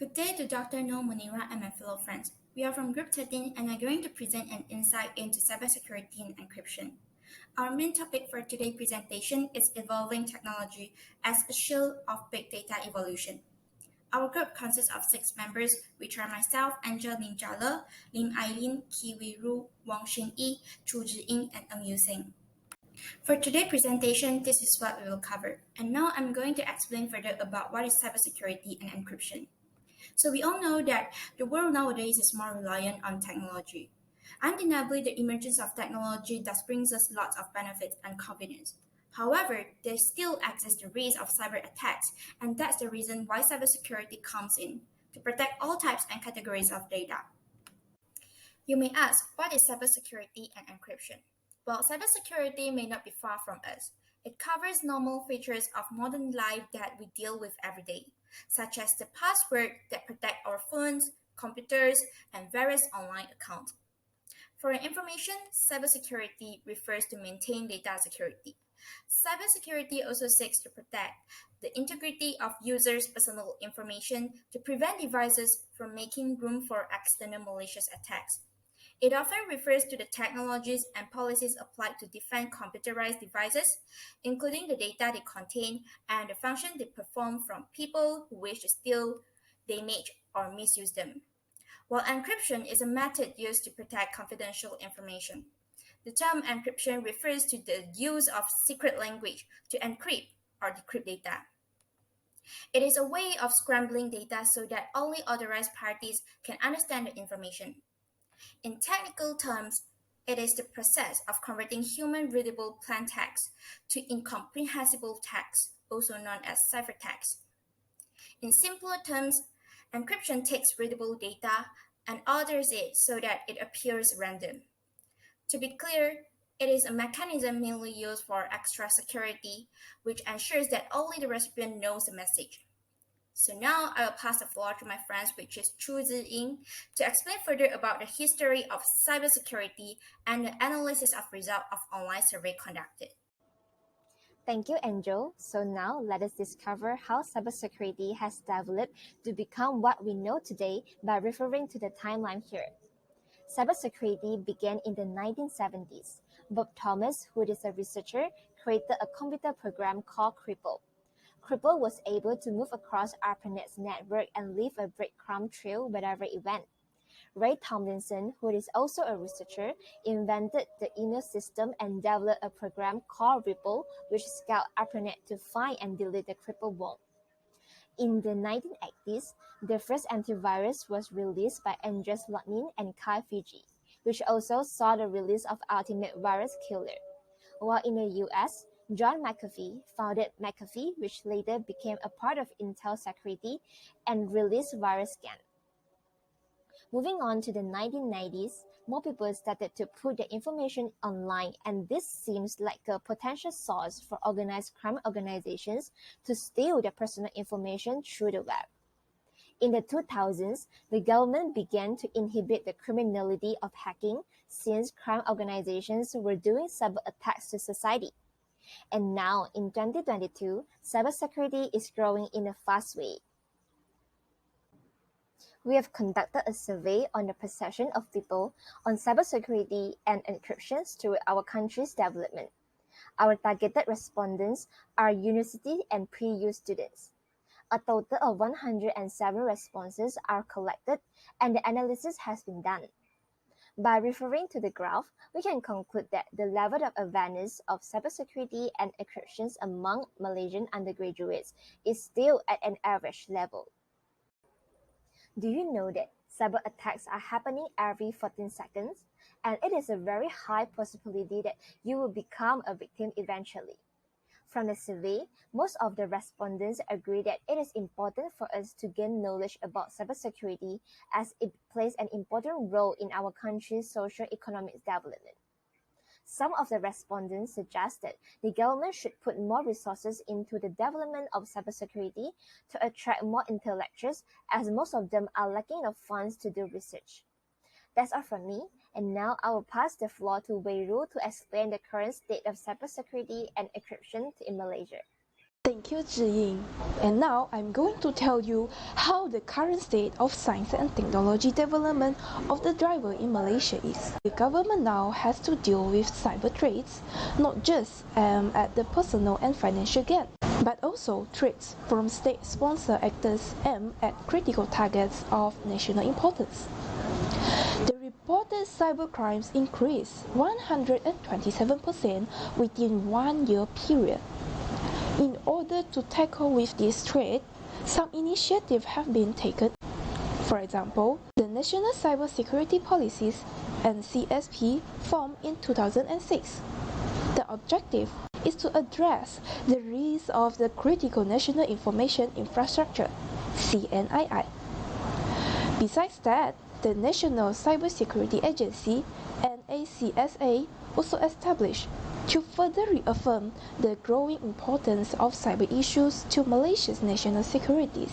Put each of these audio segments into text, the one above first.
Good day to Dr. Noor Munirah and my fellow friends. We are from Group 13 and are going to present an insight into cybersecurity and encryption. Our main topic for today's presentation is evolving technology as a shield of big data evolution. Our group consists of 6 members, which are myself, Angel Lim Jia, Lim Ai Leen, Kee Wei Ru, Wong Shinyi, Choo, Ying, and Yew Seng. For today's presentation, this is what we will cover. And now I'm going to explain further about what is cybersecurity and encryption. So we all know that the world nowadays is more reliant on technology. Undeniably, the emergence of technology does brings us lots of benefits and convenience. However, there still exists the risk of cyber attacks, and that's the reason why cybersecurity comes in, to protect all types and categories of data. You may ask, what is cybersecurity and encryption? Well, cybersecurity may not be far from us. It covers normal features of modern life that we deal with every day, such as the password that protect our phones, computers, and various online accounts. For your information, cybersecurity refers to maintain data security. Cybersecurity also seeks to protect the integrity of users' personal information to prevent devices from making room for external malicious attacks. It often refers to the technologies and policies applied to defend computerized devices, including the data they contain and the function they perform from people who wish to steal, damage, or misuse them. While encryption is a method used to protect confidential information. The term encryption refers to the use of secret language to encrypt or decrypt data. It is a way of scrambling data so that only authorized parties can understand the information. In technical terms, it is the process of converting human-readable plain text to incomprehensible text, also known as ciphertext. In simpler terms, encryption takes readable data and alters it so that it appears random. To be clear, it is a mechanism mainly used for extra security, which ensures that only the recipient knows the message. So now I will pass the floor to my friends, which is Choo, Ying, to explain further about the history of cybersecurity and the analysis of results of online survey conducted. Thank you, Angel. So now let us discover how cybersecurity has developed to become what we know today by referring to the timeline here. Cybersecurity began in the 1970s. Bob Thomas, who is a researcher, created a computer program called Cripple. Cripple was able to move across ARPANET's network and leave a breadcrumb trail wherever it went. Ray Tomlinson, who is also a researcher, invented the email system and developed a program called Ripple, which scoured ARPANET to find and delete the Cripple Wong. In the 1980s, the first antivirus was released by Andres Lotnin and Kai Fiji, which also saw the release of Ultimate Virus Killer. While in the US, John McAfee founded McAfee, which later became a part of Intel Security, and released VirusScan. Moving on to the 1990s, more people started to put their information online, and this seems like a potential source for organized crime organizations to steal their personal information through the web. In the 2000s, the government began to inhibit the criminality of hacking since crime organizations were doing cyber attacks to society. And now, in 2022, cybersecurity is growing in a fast way. We have conducted a survey on the perception of people on cybersecurity and encryption through our country's development. Our targeted respondents are university and pre-U students. A total of 107 responses are collected, and the analysis has been done. By referring to the graph, we can conclude that the level of awareness of cybersecurity and encryption among Malaysian undergraduates is still at an average level. Do you know that cyber attacks are happening every 14 seconds? And it is a very high possibility that you will become a victim eventually. From the survey, most of the respondents agree that it is important for us to gain knowledge about cybersecurity as it plays an important role in our country's socio-economic development. Some of the respondents suggested the government should put more resources into the development of cybersecurity to attract more intellectuals, as most of them are lacking the funds to do research. That's all from me, and now I will pass the floor to Wei Ru to explain the current state of cybersecurity and encryption in Malaysia. Thank you, Ying. And now I'm going to tell you how the current state of science and technology development of the driver in Malaysia is. The government now has to deal with cyber threats, not just at the personal and financial gain, but also threats from state-sponsored actors aimed at critical targets of national importance. The reported cybercrimes increased 127% within 1 year period. In order to tackle with this threat, some initiatives have been taken. For example, the National Cybersecurity Policies (NCSP) formed in 2006. The objective is to address the risk of the Critical National Information Infrastructure (CNII). Besides that, the National Cybersecurity Agency (NACSA) also established to further reaffirm the growing importance of cyber issues to Malaysia's national security.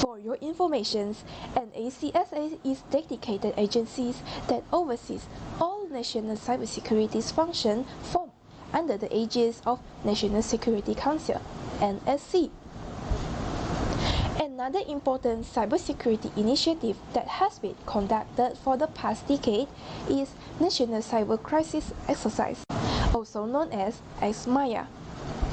For your information, NACSA is dedicated agency that oversees all national cybersecurity functions formed under the aegis of National Security Council (NSC). Another important cybersecurity initiative that has been conducted for the past decade is National Cyber Crisis Exercise, also known as XMAIA.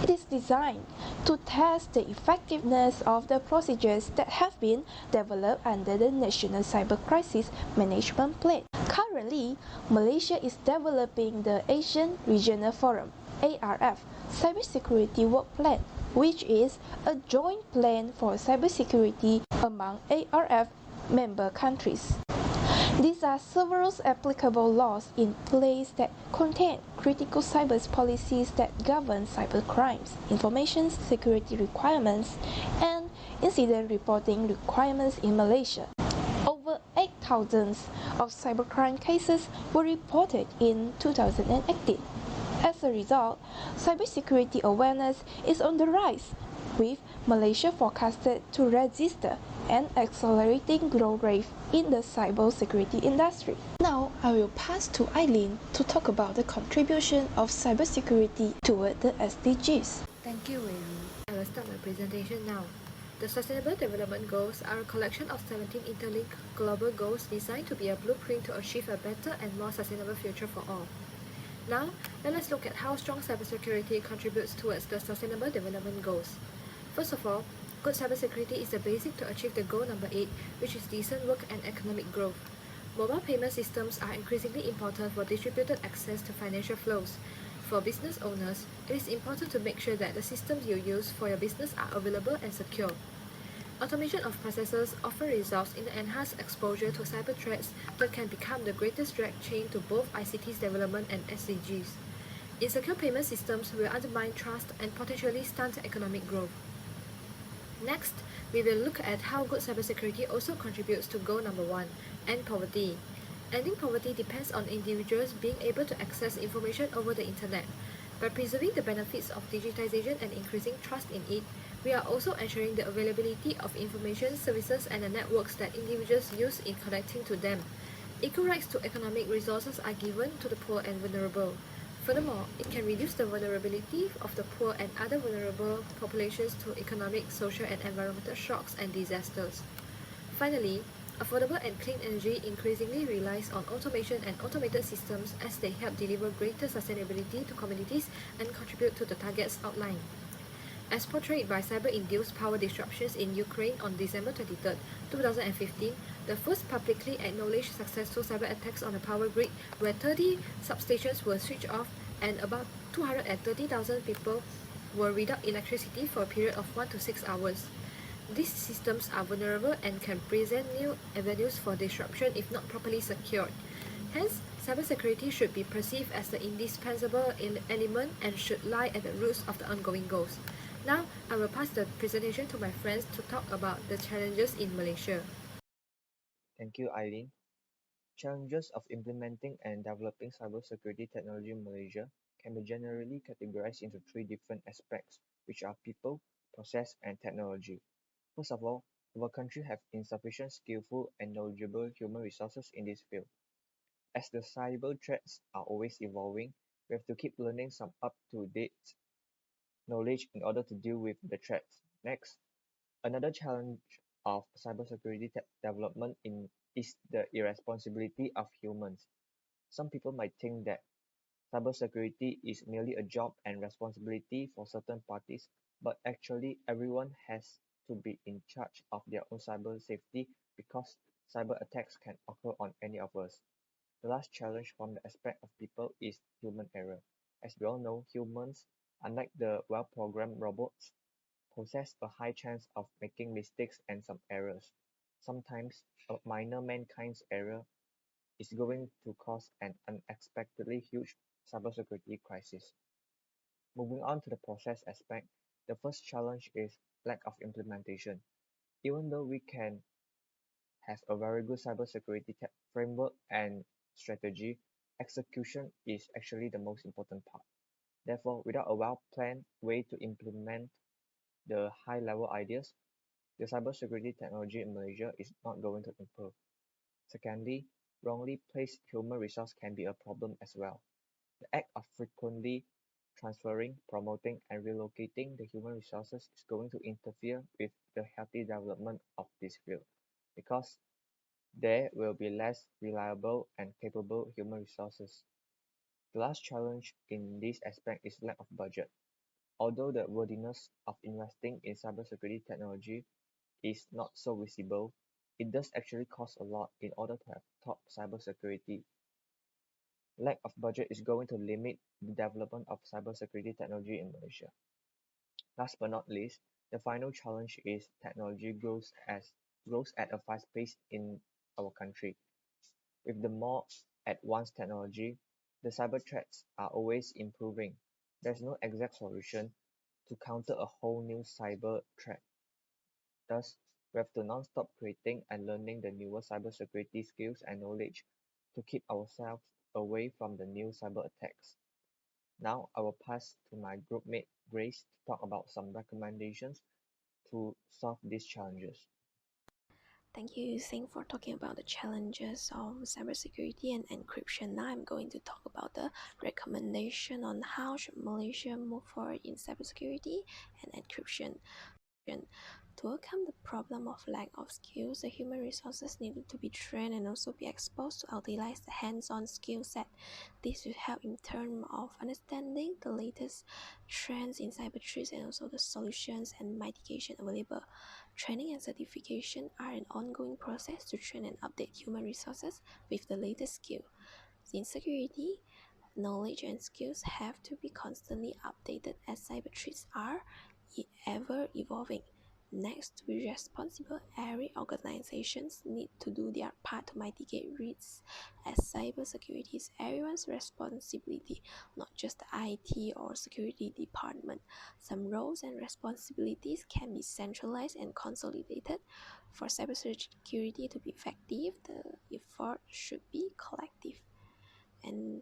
It is designed to test the effectiveness of the procedures that have been developed under the National Cyber Crisis Management Plan. Currently, Malaysia is developing the Asian Regional Forum (ARF) Cybersecurity Work Plan, which is a joint plan for cybersecurity among ARF member countries. These are several applicable laws in place that contain critical cyber policies that govern cybercrimes, information security requirements, and incident reporting requirements in Malaysia. Over 8,000 of cybercrime cases were reported in 2018. As a result, cybersecurity awareness is on the rise, with Malaysia forecasted to register an accelerating growth rate in the cybersecurity industry. Now, I will pass to Ai Leen to talk about the contribution of cybersecurity toward the SDGs. Thank you, Wei Ru. I will start my presentation now. The Sustainable Development Goals are a collection of 17 interlinked global goals designed to be a blueprint to achieve a better and more sustainable future for all. Now, let us look at how strong cybersecurity contributes towards the Sustainable Development Goals. First of all, good cybersecurity is the basic to achieve the goal number 8, which is decent work and economic growth. Mobile payment systems are increasingly important for distributed access to financial flows. For business owners, it is important to make sure that the systems you use for your business are available and secure. Automation of processes often results in enhanced exposure to cyber threats that can become the greatest drag chain to both ICT's development and SDGs. Insecure payment systems will undermine trust and potentially stunt economic growth. Next, we will look at how good cybersecurity also contributes to goal number 1, end poverty. Ending poverty depends on individuals being able to access information over the internet. By preserving the benefits of digitization and increasing trust in it, we are also ensuring the availability of information, services, and the networks that individuals use in connecting to them. Equal rights to economic resources are given to the poor and vulnerable. Furthermore, it can reduce the vulnerability of the poor and other vulnerable populations to economic, social, and environmental shocks and disasters. Finally, affordable and clean energy increasingly relies on automation and automated systems as they help deliver greater sustainability to communities and contribute to the targets outlined. As portrayed by cyber-induced power disruptions in Ukraine on December 23, 2015, the first publicly acknowledged successful cyber attacks on a power grid where 30 substations were switched off and about 230,000 people were without electricity for a period of 1 to 6 hours. These systems are vulnerable and can present new avenues for disruption if not properly secured. Hence, cybersecurity should be perceived as the indispensable element and should lie at the roots of the ongoing goals. Now, I will pass the presentation to my friends to talk about the challenges in Malaysia. Thank you, Ai Leen. Challenges of implementing and developing cybersecurity technology in Malaysia can be generally categorized into three different aspects, which are people, process, and technology. First of all, our country have insufficient skillful and knowledgeable human resources in this field. As the cyber threats are always evolving, we have to keep learning some up-to-date knowledge in order to deal with the threats. Next, another challenge of cybersecurity development is the irresponsibility of humans. Some people might think that cybersecurity is merely a job and responsibility for certain parties, but actually everyone has to be in charge of their own cyber safety because cyber attacks can occur on any of us. The last challenge from the aspect of people is human error. As we all know, humans, unlike the well-programmed robots, possess a high chance of making mistakes and some errors. Sometimes a minor mankind's error is going to cause an unexpectedly huge cybersecurity crisis. Moving on to the process aspect, the first challenge is lack of implementation. Even though we can have a very good cybersecurity framework and strategy, execution is actually the most important part. Therefore, without a well-planned way to implement the high-level ideas, the cybersecurity technology in Malaysia is not going to improve. Secondly, wrongly placed human resource can be a problem as well. The act of frequently transferring, promoting, and relocating the human resources is going to interfere with the healthy development of this field because there will be less reliable and capable human resources. The last challenge in this aspect is lack of budget. Although the worthiness of investing in cybersecurity technology is not so visible, it does actually cost a lot in order to have top cybersecurity. Lack of budget is going to limit the development of cybersecurity technology in Malaysia. Last but not least, the final challenge is technology grows at a fast pace in our country. With the more advanced technology, the cyber threats are always improving. There's no exact solution to counter a whole new cyber threat. Thus, we have to non-stop creating and learning the newer cybersecurity skills and knowledge to keep ourselves away from the new cyber attacks. Now, I will pass to my groupmate Grace to talk about some recommendations to solve these challenges. Thank you, Yew Seng, for talking about the challenges of cybersecurity and encryption. Now I'm going to talk about the recommendation on how should Malaysia move forward in cybersecurity and encryption. To overcome the problem of lack of skills, the human resources needed to be trained and also be exposed to utilize the hands-on skill set. This will help in terms of understanding the latest trends in cyber threats and also the solutions and mitigation available. Training and certification are an ongoing process to train and update human resources with the latest skill. In security, knowledge and skills have to be constantly updated as cyber threats are ever evolving. Next, we responsible area organizations need to do their part to mitigate risks, as cybersecurity is everyone's responsibility, not just the IT or security department. Some roles and responsibilities can be centralized and consolidated. For cybersecurity to be effective, the effort should be collective. And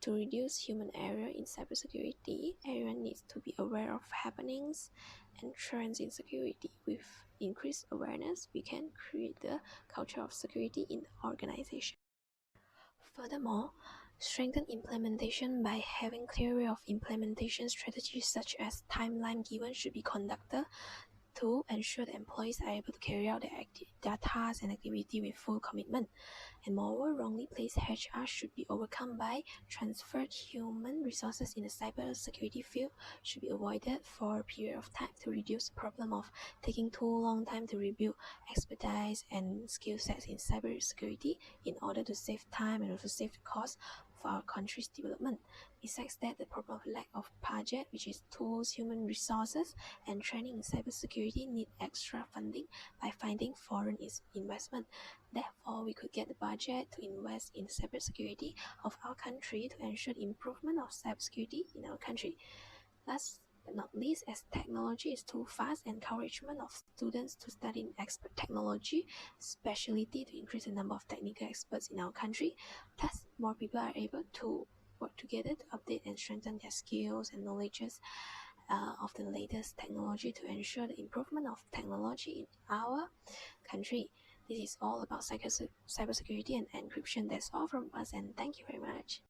to reduce human error in cybersecurity, everyone needs to be aware of happenings and trends in security. With increased awareness, we can create the culture of security in the organization. Furthermore, strengthen implementation by having clear way of implementation strategies such as timeline given should be conducted to ensure the employees are able to carry out their tasks and activity with full commitment. And moreover, wrongly placed HR should be overcome by transferred human resources in the cybersecurity field should be avoided for a period of time to reduce the problem of taking too long time to rebuild expertise and skill sets in cybersecurity in order to save time and also save the cost for our country's development. Besides that, the problem of lack of budget, which is tools, human resources, and training in cybersecurity need extra funding by finding foreign investment. Therefore, we could get the budget to invest in cybersecurity of our country to ensure the improvement of cybersecurity in our country. Last but not least, as technology is too fast, encouragement of students to study in expert technology specialty to increase the number of technical experts in our country. Thus, more people are able to work together to update and strengthen their skills and knowledges of the latest technology to ensure the improvement of technology in our country. This is all about cybersecurity and encryption. That's all from us, and thank you very much.